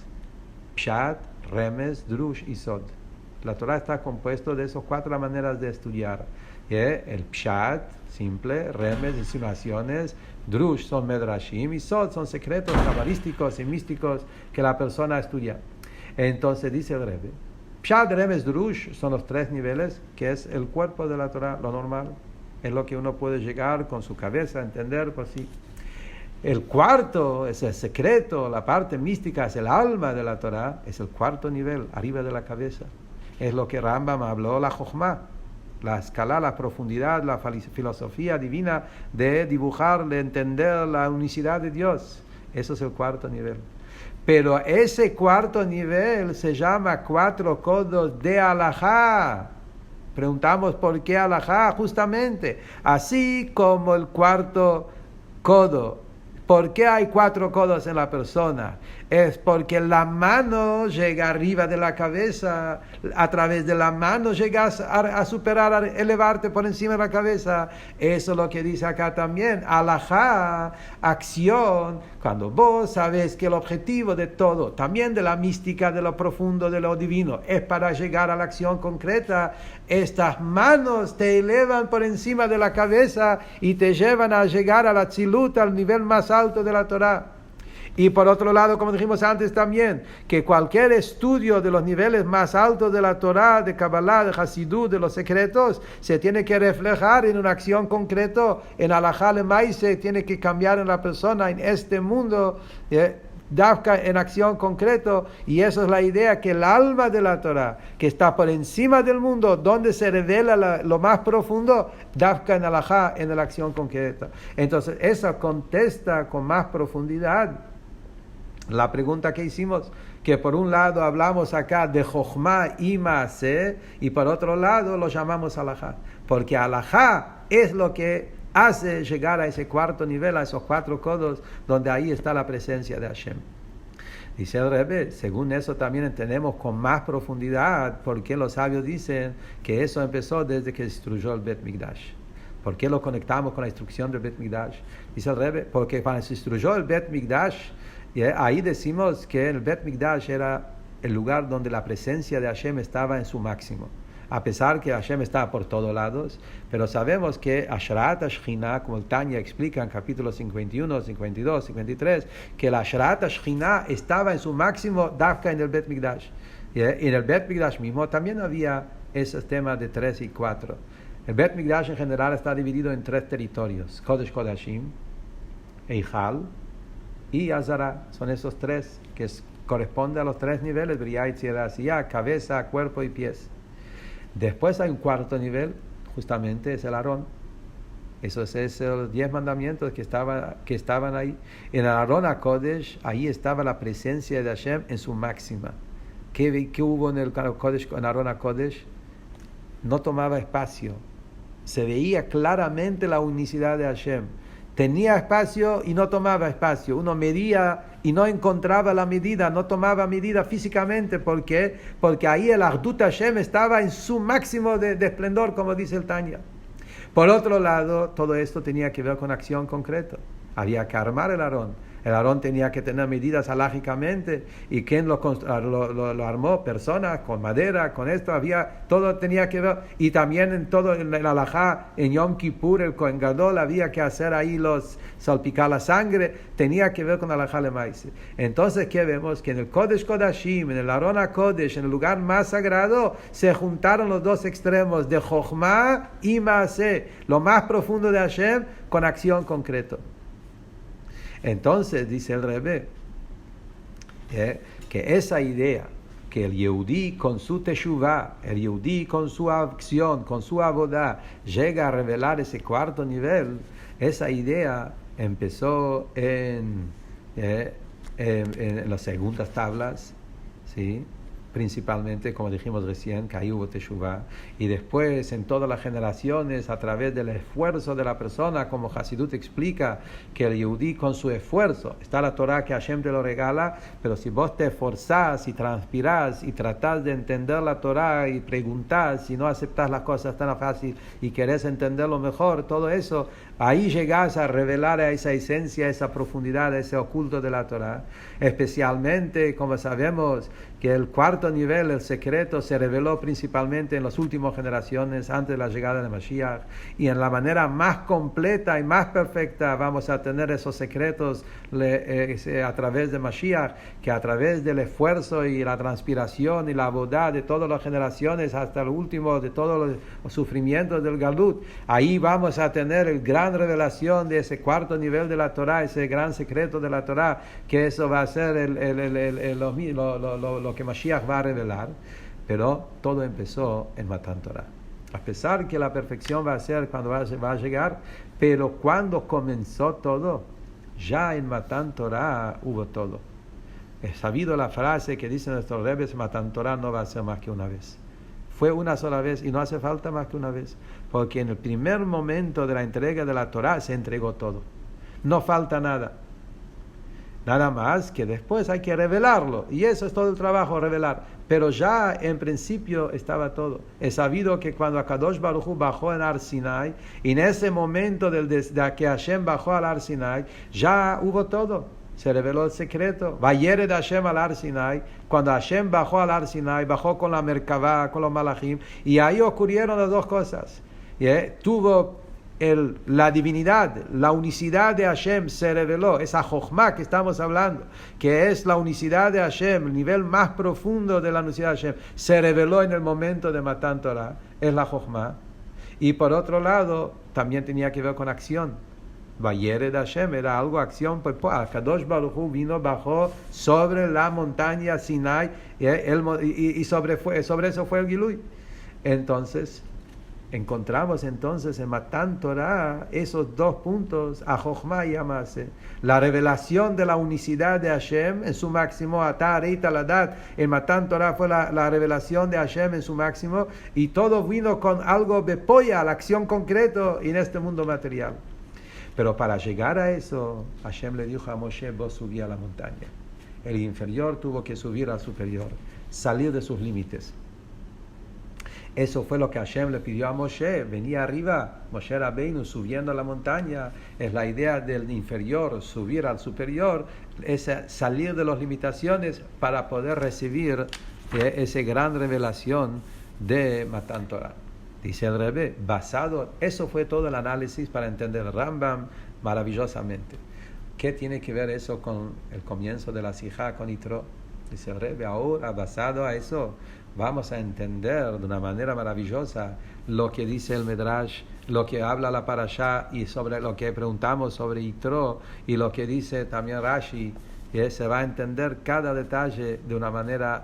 Pshat, Remes, Drush y Sod. La Torah está compuesta de esas 4 maneras de estudiar. El Pshat, simple, Remes, insinuaciones, Drush son Medrashim y Sod son secretos cabalísticos y místicos que la persona estudia. Entonces dice el Rebbe, Pshat, Remes, Drush son los 3 niveles, que es el cuerpo de la Torah, lo normal. Es lo que uno puede llegar con su cabeza a entender por sí. El cuarto es el secreto, la parte mística, es el alma de la Torah, es el cuarto nivel, arriba de la cabeza. Es lo que Rambam habló, la Jochma. la escala, la profundidad, la filosofía divina de dibujar, de entender la unicidad de Dios. Eso es el cuarto nivel. Pero ese cuarto nivel se llama 4 codos de alajá. Preguntamos por qué alajá, justamente. Así como el cuarto codo. ¿Por qué hay 4 codos en la persona? Es porque la mano llega arriba de la cabeza, a través de la mano llegas a superar, a elevarte por encima de la cabeza. Eso es lo que dice acá también. Alajá, acción, cuando vos sabes que el objetivo de todo, también de la mística, de lo profundo, de lo divino, es para llegar a la acción concreta, estas manos te elevan por encima de la cabeza y te llevan a llegar a la tzilut, al nivel más alto de la Torah. Y por otro lado, como dijimos antes también, que cualquier estudio de los niveles más altos de la Torah, de Kabbalah, de Hasidut, de los secretos, se tiene que reflejar en una acción concreta, en alajá lemaise, tiene que cambiar en la persona, en este mundo, Dafka en acción concreta, y eso es la idea, que el alma de la Torah, que está por encima del mundo, donde se revela lo más profundo, Dafka en alajá, en la acción concreta. Entonces, eso contesta con más profundidad la pregunta que hicimos, que por un lado hablamos acá de Jochma y Maaseh, y por otro lado lo llamamos alajá, porque alajá es lo que hace llegar a ese cuarto nivel, a esos 4 codos, donde ahí está la presencia de Hashem. Dice el Rebbe, según eso también entendemos con más profundidad por qué los sabios dicen que eso empezó desde que se destruyó el Bet Mikdash. ¿Por qué lo conectamos con la destrucción del Bet Mikdash? Dice el Rebbe, porque cuando se destruyó el Bet Mikdash, ahí decimos que el Bet Mikdash era el lugar donde la presencia de Hashem estaba en su máximo. A pesar que Hashem estaba por todos lados, pero sabemos que Ashrat Ashchina, como el Tanya explica en capítulos 51, 52, 53, que la Ashrat Ashchina estaba en su máximo Dafka en el Bet Mikdash. Y en el Bet Mikdash mismo también había esos temas de 3 y 4. El Bet Mikdash en general está dividido en 3 territorios: Kodesh Kodashim, Eichal y Azara. Son esos 3 que corresponden a los 3 niveles: Briah, Yetzirah, Asiyah, cabeza, cuerpo y pies. Después hay un cuarto nivel, justamente es el Aarón. Esos son los 10 mandamientos que estaban ahí. En el Aarón HaKodesh, ahí estaba la presencia de Hashem en su máxima. ¿Qué hubo en el Kodesh, en Aarón HaKodesh? No tomaba espacio. Se veía claramente la unicidad de Hashem. Tenía espacio y no tomaba espacio. Uno medía y no encontraba la medida, no tomaba medida físicamente. ¿Por qué? Porque ahí el Ardut Hashem estaba en su máximo de esplendor, como dice el Tanya. Por otro lado, todo esto tenía que ver con acción concreta. Había que armar el Aarón. El Aarón tenía que tener medidas halágicamente. ¿Y quién lo armó? Personas, con madera, con esto. Todo tenía que ver. Y también en todo el alajá, en Yom Kippur, el Kohen Gadol, había que hacer ahí salpicar la sangre. Tenía que ver con alajá lemaise. Entonces, ¿qué vemos? Que en el Kodesh Kodashim, en el Aarón HaKodesh, en el lugar más sagrado, se juntaron los 2 extremos de Jochma y Maaseh, lo más profundo de Hashem, con acción concreta. Entonces, dice el Rebbe, que esa idea, que el Yehudí con su teshuvah, el Yehudí con su acción, con su avodah, llega a revelar ese cuarto nivel, esa idea empezó en las segundas tablas, ¿sí? Principalmente, como dijimos recién, que ahí hubo teshuvah, y después en todas las generaciones, a través del esfuerzo de la persona, como Hasidut explica, que el Yehudí con su esfuerzo, está la Torah que Hashem te lo regala, pero si vos te esforzás y transpirás y tratás de entender la Torah y preguntás, si no aceptás las cosas tan fácil y querés entenderlo mejor, todo eso, ahí llegás a revelar a esa esencia, a esa profundidad, a ese oculto de la Torah. Especialmente, como sabemos, que el cuarto nivel, el secreto, se reveló principalmente en las últimas generaciones, antes de la llegada de Mashiach, y en la manera más completa y más perfecta vamos a tener esos secretos a través de Mashiach, que a través del esfuerzo y la transpiración y la avodah de todas las generaciones hasta el último de todos los sufrimientos del Galut, ahí vamos a tener el gran revelación de ese cuarto nivel de la Torah, ese gran secreto de la Torah, que eso va a ser lo que Mashiach va a revelar. Pero todo empezó en Matan Torah. A pesar que la perfección va a ser cuando va a llegar, pero cuando comenzó todo, ya en Matan Torah hubo todo. Es sabido la frase que dice nuestro Rebbe, Matan Torah no va a ser más que una vez. Fue una sola vez y no hace falta más que una vez. Porque en el primer momento de la entrega de la Torah se entregó todo. No falta nada. Nada más que después hay que revelarlo. Y eso es todo el trabajo, revelar. Pero ya en principio estaba todo. Es sabido que cuando Akadosh Baruj Hu bajó en Har Sinai, y en ese momento de que Hashem bajó al Har Sinai, ya hubo todo. Se reveló el secreto. Vayered Hashem al Har Sinai. Cuando Hashem bajó al Har Sinai, bajó con la Merkavá, con los Malachim, y ahí ocurrieron las dos cosas. Tuvo la divinidad, la unicidad de Hashem se reveló, esa Jochma que estamos hablando, que es la unicidad de Hashem, el nivel más profundo de la unicidad de Hashem, se reveló en el momento de Matan Torah, es la Jochma. Y por otro lado, también tenía que ver con acción. Vayered Hashem era algo, acción, pues Kadosh Baruj Hu vino, bajó sobre la montaña Sinai, y sobre eso fue el Gilui. Entonces, encontramos entonces en Matan Torah esos dos puntos, a Jochma y a Maaseh. La revelación de la unicidad de Hashem en su máximo, Atar y Taladat. En Matan Torah fue la revelación de Hashem en su máximo, y todo vino con algo de polla, la acción concreta en este mundo material. Pero para llegar a eso, Hashem le dijo a Moshe, vos subí a la montaña. El inferior tuvo que subir al superior, salir de sus límites. Eso fue lo que Hashem le pidió a Moshe. Venía arriba, Moshe Rabbeinu subiendo a la montaña. Es la idea del inferior, subir al superior, es salir de las limitaciones para poder recibir esa gran revelación de Matan Torah. Dice el Rebbe, basado, eso fue todo el análisis para entender el Rambam maravillosamente. ¿Qué tiene que ver eso con el comienzo de la Sijá con Yitro? Dice el Rebbe, ahora basado a eso, vamos a entender de una manera maravillosa lo que dice el Medrash, lo que habla la Parashá y sobre lo que preguntamos sobre Yitro y lo que dice también Rashi, y se va a entender cada detalle de una manera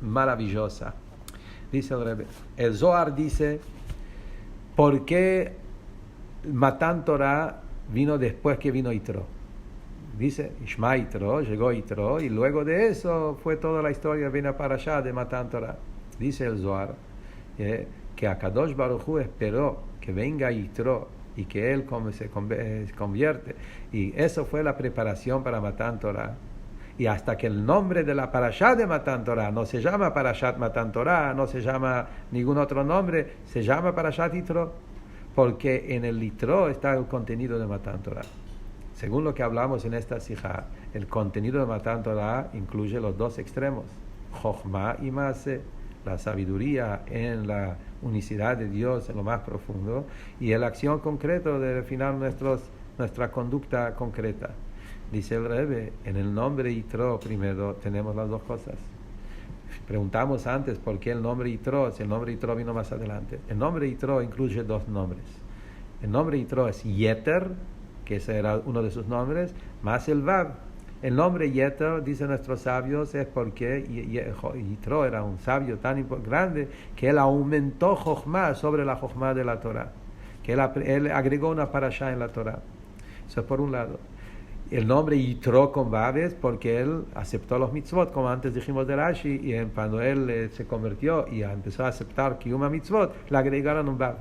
maravillosa. Dice el Rebbe, el Zohar dice, ¿por qué Matan Torah vino después que vino Yitro? Dice, Ishma Yitro, llegó Yitro, y luego de eso fue toda la historia, viene para allá de Matan Torah. Dice el Zohar, que Akadosh Baruj Hu esperó que venga Yitro y que él se convierte. Y eso fue la preparación para Matan Torah. Y hasta que el nombre de la Parashá de Matan Torah no se llama Parashat Matan Torah, no se llama ningún otro nombre, se llama Parashat Yitro, porque en el Yitro está el contenido de Matan Torah. Según lo que hablamos en esta sijá, el contenido de Matan Torah incluye los dos extremos, Jochma y Maaseh, la sabiduría en la unicidad de Dios en lo más profundo, y la acción concreta de refinar nuestra conducta concreta. Dice el Rebbe, en el nombre Yitro primero tenemos las dos cosas. Preguntamos antes por qué el nombre Yitro, si el nombre Yitro vino más adelante. El nombre Yitro incluye dos nombres. El nombre Yitro es Yeter, que ese era uno de sus nombres, más el Vav. El nombre Yeter, dicen nuestros sabios, es porque Yitro era un sabio tan grande que él aumentó Jochma sobre la Jochma de la Torah, que él agregó una parashá en la Torah. Eso es por un lado. El nombre Yitro con Vav es porque él aceptó los mitzvot, como antes dijimos de Rashi, y cuando él se convirtió y empezó a aceptar Kiyuma mitzvot, le agregaron un Vav.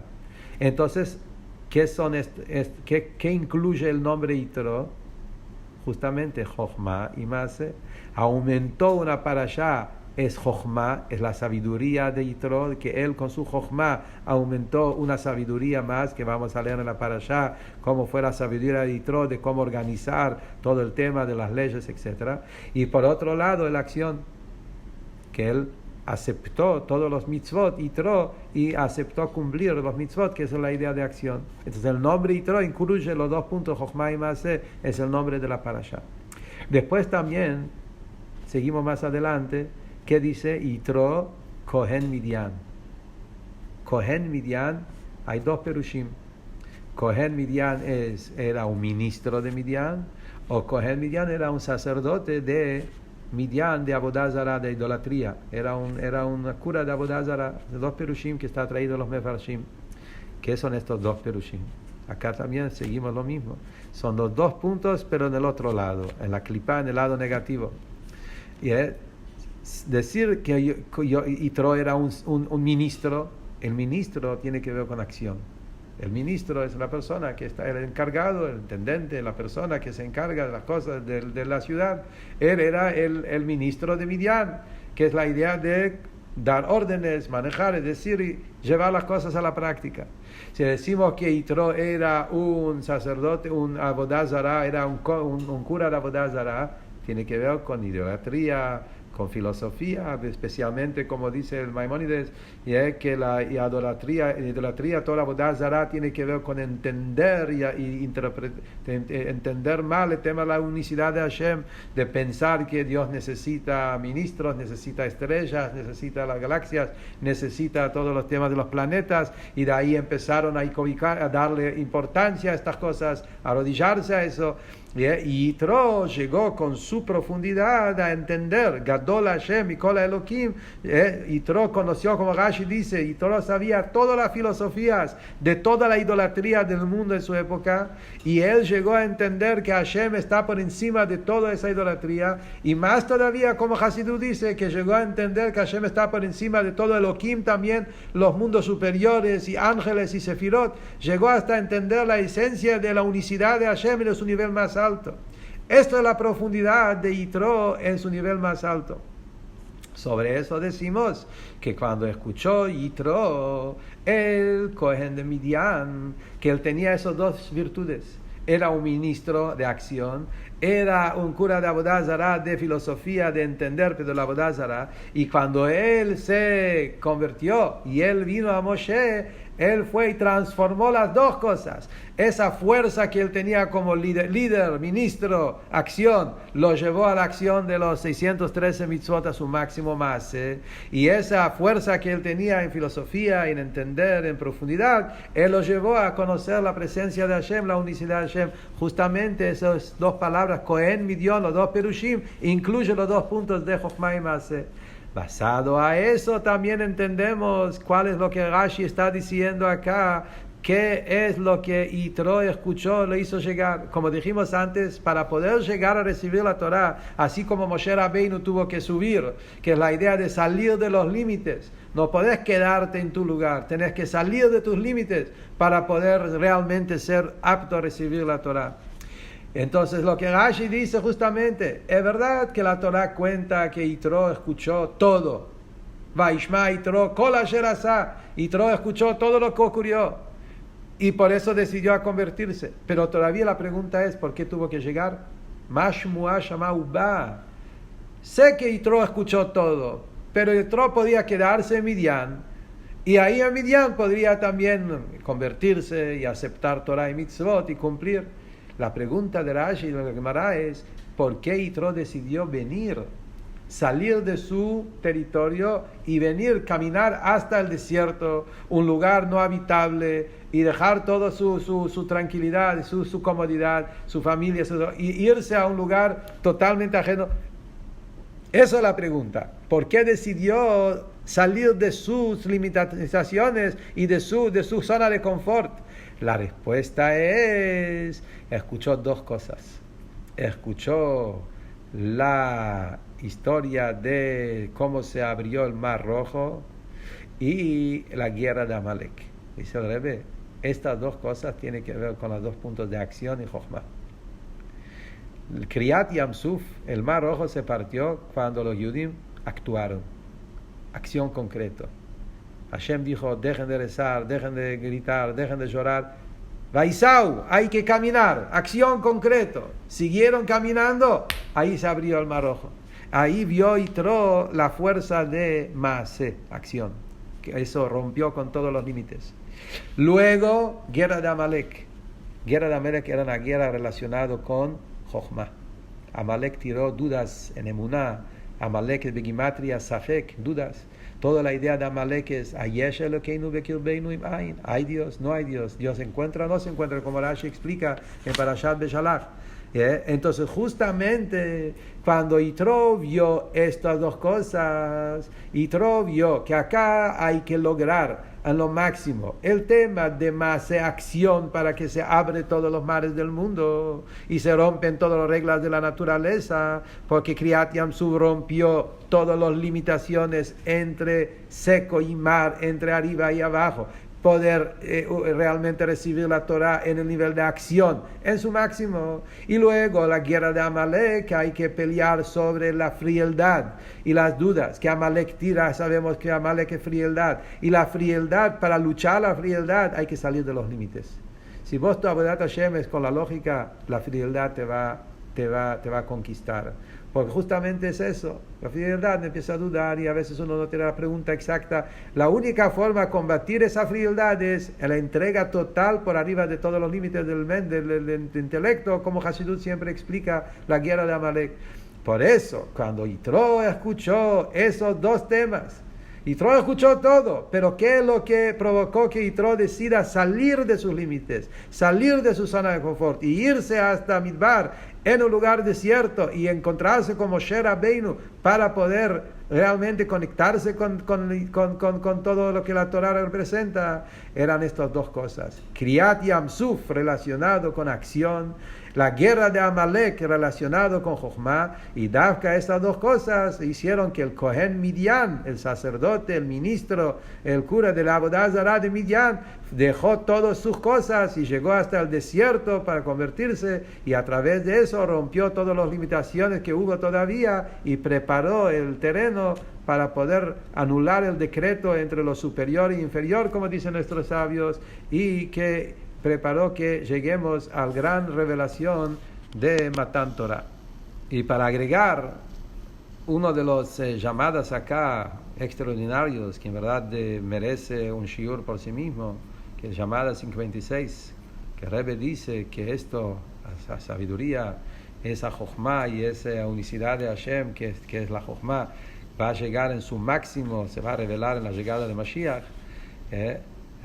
Entonces, ¿qué incluye el nombre Yitro? Justamente Jochma y Maaseh. Aumentó una parashá, es Jochma, es la sabiduría de Yitro, que él con su Jochma aumentó una sabiduría más, que vamos a leer en la parashá, cómo fue la sabiduría de Yitro, de cómo organizar todo el tema de las leyes, etc. Y por otro lado, la acción, que él aceptó todos los mitzvot, Yitro, y aceptó cumplir los mitzvot, que es la idea de acción. Entonces el nombre Yitro incluye los dos puntos, Jochma y Maaseh, es el nombre de la parashá. Después también, seguimos más adelante, que dice Yitro, Kohen Midian. Kohen Midian, hay dos perushim. Kohen Midian era un ministro de Midian, o Kohen Midian era un sacerdote de Midian de Avodah Zarah, de idolatría. Era una cura de Avodah Zarah, de 2 perushim que está traído los mefarshim. ¿Qué son estos 2 perushim? Acá también seguimos lo mismo. Son los 2 puntos, pero en el otro lado, en la clipa, en el lado negativo. Y decir que Yitro era un ministro, el ministro tiene que ver con acción. El ministro es la persona que está, el encargado, el intendente, la persona que se encarga de las cosas de la ciudad. Él era el ministro de Midian, que es la idea de dar órdenes, manejar, es decir, llevar las cosas a la práctica. Si decimos que Yitro era un sacerdote, un Avodah Zarah, era un cura de Avodah Zarah, tiene que ver con idolatría, con filosofía, especialmente como dice el Maimónides, que la idolatría, toda la Avodah Zarah tiene que ver con entender y entender mal el tema de la unicidad de Hashem, de pensar que Dios necesita ministros, necesita estrellas, necesita las galaxias, necesita todos los temas de los planetas, y de ahí empezaron a darle importancia a estas cosas, a arrodillarse a eso. Y Yitro llegó con su profundidad a entender Gadol Hashem y Kol Elohim. Yitro conoció, como Rashi dice, Yitro sabía todas las filosofías de toda la idolatría del mundo en su época, y él llegó a entender que Hashem está por encima de toda esa idolatría, y más todavía, como Hasidut dice, que llegó a entender que Hashem está por encima de todo Elohim, también los mundos superiores y ángeles y sefirot. Llegó hasta entender la esencia de la unicidad de Hashem en su nivel más alto. Esto es la profundidad de Yitro en su nivel más alto. Sobre eso decimos que cuando escuchó Yitro, el Cohen de Midian, que él tenía esas 2 virtudes, era un ministro de acción, era un cura de Avodah Zarah, de filosofía, de entender de la Avodah Zarah, y cuando él se convirtió y él vino a Moshe, él fue y transformó las 2 cosas. Esa fuerza que él tenía como líder, ministro, acción, lo llevó a la acción de los 613 mitzvot a su máximo más. Y esa fuerza que él tenía en filosofía, en entender, en profundidad, él lo llevó a conocer la presencia de Hashem, la unicidad de Hashem. Justamente esas 2 palabras, Cohen, Midian, los 2 perushim, incluye los 2 puntos de Jochma y Maaseh. Basado a eso también entendemos cuál es lo que Rashi está diciendo acá, qué es lo que Yitro escuchó, le hizo llegar. Como dijimos antes, para poder llegar a recibir la Torah, así como Moshe Rabbeinu tuvo que subir, que es la idea de salir de los límites. No podés quedarte en tu lugar, tenés que salir de tus límites para poder realmente ser apto a recibir la Torah. Entonces lo que Rashi dice justamente, es verdad que la Torah cuenta que Yitro escuchó todo. Vaishma Yitro kol asher asa. Yitro escuchó todo lo que ocurrió y por eso decidió a convertirse. Pero todavía la pregunta es, ¿por qué tuvo que llegar? Mashmuah shama uba. Sé que Yitro escuchó todo, pero Yitro podía quedarse en Midian, y ahí en Midian podría también convertirse y aceptar Torah y mitzvot y cumplir. La pregunta de Rashi y de la Gemara es, ¿por qué Yitro decidió venir, salir de su territorio y venir, caminar hasta el desierto, un lugar no habitable, y dejar toda su tranquilidad, su comodidad, su familia, y irse a un lugar totalmente ajeno? Esa es la pregunta. ¿Por qué decidió salir de sus limitaciones y de su zona de confort? La respuesta es, escuchó 2 cosas. Escuchó la historia de cómo se abrió el Mar Rojo y la guerra de Amalek. Dice el Rebbe, estas 2 cosas tienen que ver con los 2 puntos de acción y Jochma. El Kriyat Yamsuf, el Mar Rojo se partió cuando los Yudim actuaron. Acción concreta. Hashem dijo, dejen de rezar, dejen de gritar, dejen de llorar. Vaisau, hay que caminar, acción concreto. Siguieron caminando, ahí se abrió el Mar Rojo. Ahí vio Yitro la fuerza de Maaseh, acción. Que eso rompió con todos los límites. Luego, guerra de Amalek. Guerra de Amalek era una guerra relacionada con Jochma. Amalek tiró dudas en Emuná. Amalek es Begimatria, Safek, dudas. Toda la idea de Amalek es Ayesh Elokeinu Bekirbeinu im Ain. Hay Dios, no hay Dios. Dios se encuentra o no se encuentra, como Rashi explica en Parashat Beshalach. Entonces justamente cuando Yitro vio estas dos cosas, Yitro vio que acá hay que lograr a lo máximo el tema de más acción para que se abren todos los mares del mundo y se rompen todas las reglas de la naturaleza, porque Kriyat Yam Suf rompió todas las limitaciones entre seco y mar, entre arriba y abajo. Poder realmente recibir la Torah en el nivel de acción, en su máximo. Y luego la guerra de Amalek, que hay que pelear sobre la frialdad y las dudas, que Amalek tira, sabemos que Amalek es frialdad. Y la frialdad, para luchar la frialdad, hay que salir de los límites. Si vos tu Avodat Hashem es con la lógica, la frialdad te va a conquistar. Porque justamente es eso, la frialdad empieza a dudar y a veces uno no tiene la pregunta exacta. La única forma de combatir esa frialdad es la entrega total por arriba de todos los límites del intelecto, como Hasidut siempre explica la guerra de Amalek. Por eso, cuando Yitro escuchó esos dos temas, Yitro escuchó todo, pero ¿qué es lo que provocó que Yitro decida salir de sus límites, salir de su zona de confort y irse hasta Midbar, en un lugar desierto, y encontrarse con Moshe Rabbeinu para poder realmente conectarse con todo lo que la Torah representa? Eran estas dos cosas. Kriyat Yam Suf relacionado con acción, la guerra de Amalek relacionado con Jochma, y Davka, estas dos cosas hicieron que el Kohen Midian, el sacerdote, el ministro, el cura de la Avodah Zarah de Midian, dejó todas sus cosas y llegó hasta el desierto para convertirse, y a través de eso rompió todas las limitaciones que hubo todavía y preparó el terreno para poder anular el decreto entre lo superior e inferior, como dicen nuestros sabios, y que preparó que lleguemos a la gran revelación de Matan Torah. Y para agregar uno de los llamadas acá extraordinarios, que en verdad merece un shiur por sí mismo, que es llamada 56, que Rebbe dice que esto, esa sabiduría, esa Jochma y esa unicidad de Hashem, que es la Jochma, va a llegar en su máximo, se va a revelar en la llegada de Mashiach. El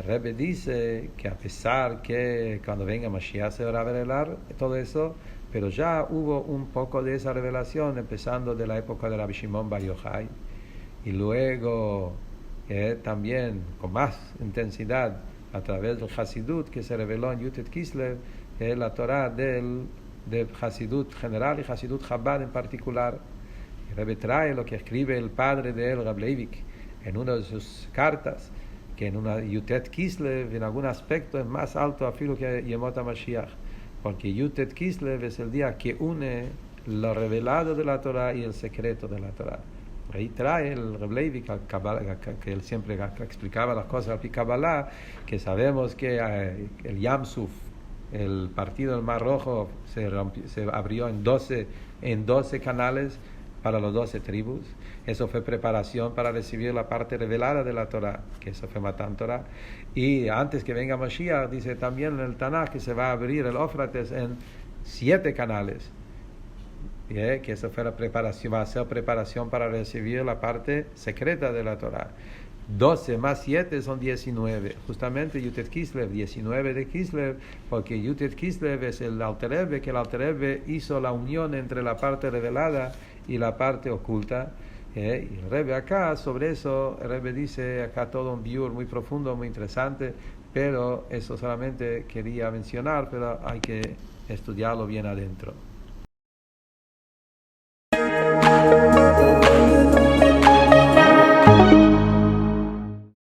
Rebbe dice que a pesar que cuando venga Mashiach se va a revelar todo eso, pero ya hubo un poco de esa revelación empezando de la época de Rabbi Shimon Bar Yochai, y luego también con más intensidad a través del Hasidut, que se reveló en Yutet Kislev, la Torah de Hasidut general y Hasidut Chabad en particular. El Rebbe trae lo que escribe el padre de él, Rab Leivik, en una de sus cartas, que en una Yutet Kislev en algún aspecto es más alto afilo que Yemot HaMashiach, porque Yutet Kislev es el día que une lo revelado de la Torah y el secreto de la Torah. Ahí trae el Reb Leivik, que él siempre explicaba las cosas al pi Kabbalah, que sabemos que el Yam Suf, el partido del Mar Rojo, se abrió en 12 canales para los 12 tribus. Eso fue preparación para recibir la parte revelada de la Torah, que eso fue Matan Torah. Y antes que venga Mashiach, dice también en el Tanaj que se va a abrir el Ófrates en 7 canales. Que eso fue la preparación, va a ser preparación para recibir la parte secreta de la Torah. 12 más 7 son 19. Justamente Yutet Kislev, 19 de Kislev, porque Yutet Kislev es el Alter Rebbe, que el Alter Rebbe hizo la unión entre la parte revelada y la parte oculta. Y el Rebbe acá, sobre eso, el Rebbe dice acá todo un biur muy profundo, muy interesante, pero eso solamente quería mencionar, pero hay que estudiarlo bien adentro.